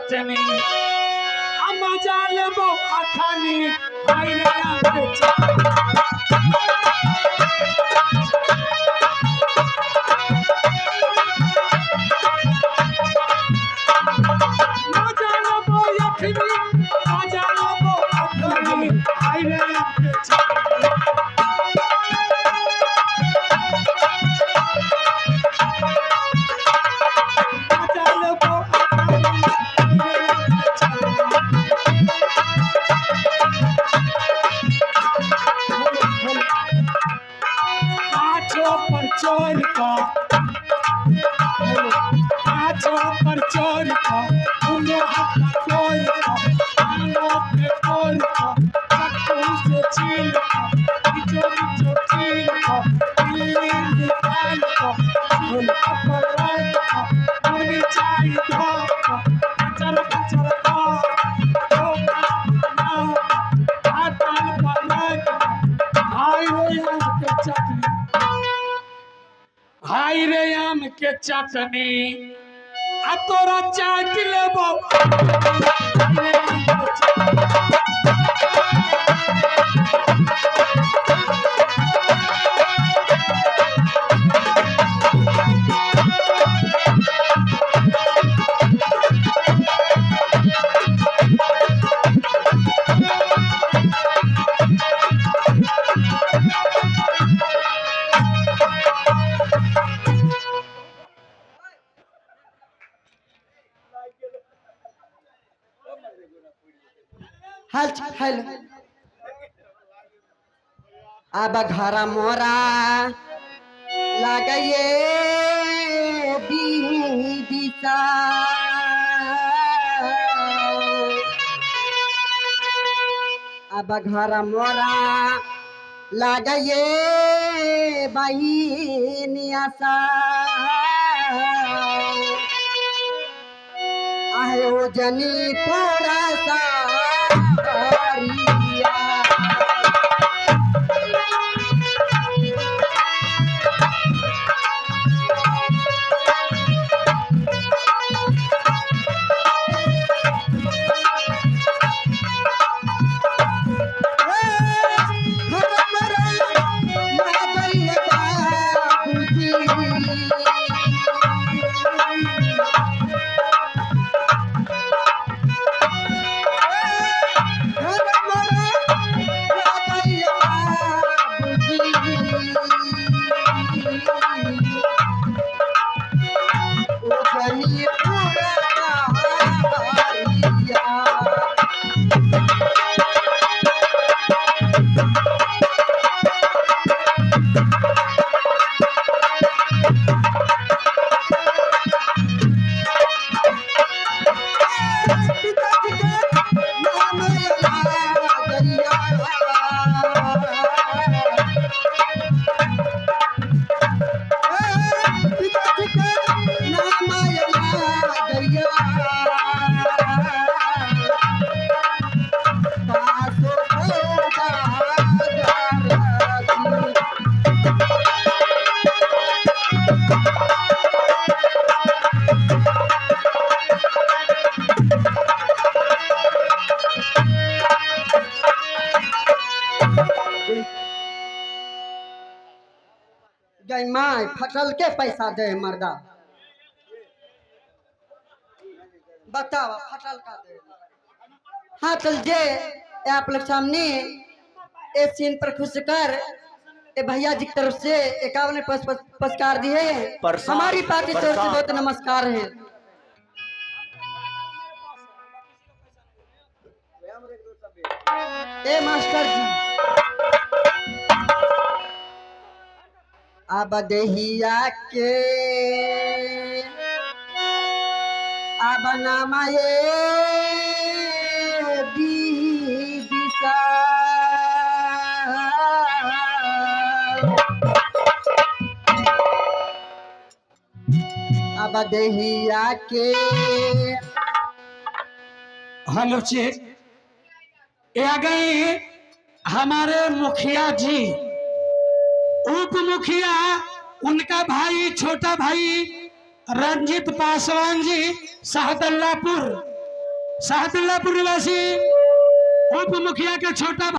चटनी मजा लेबो अखनी हाय रे आम के चटनी मजा लेबो अखनी मजा लेबो अखनी हाय रे आम के चटनी मजा लेबो पर चोर का पर चोर का उन्हें हाथ चोर का आनों पे चोर का चक्कू से चील का बिचो बिचो चील का दिल्ली निकाल का फूल पर रात का मुर्गी चाय धार का कचर कचर का दो ना हाथाल पर रात हाय रे आम के चटनी हाय रे आम के चटनी आ तोरा चाट लेबो हेलो अब घर मोरा लगइए दीदिसा अब घर मोरा लगइए बहिनिया सा आहे ओ जनी पूरा सा गई माँ फटल के पैसा दे मर्दा बताओ फटल का दे हाँ चल जे आप लोग सामने इस सीन पर खुश कर ए भैया जी की तरफ से 51 पुरस्कार दिए हमारी पार्टी की तरफ से बहुत नमस्कार है। ए मास्टर जी अब दहिया के अब नामाए दीदिसा अब दहिया के हेलो चेक आ गए हमारे मुखिया जी उप मुखिया उनका भाई छोटा भाई रंजीत पासवान जी साहदल्लापुर साहतुल्लापुर निवासी उप मुखिया के छोटा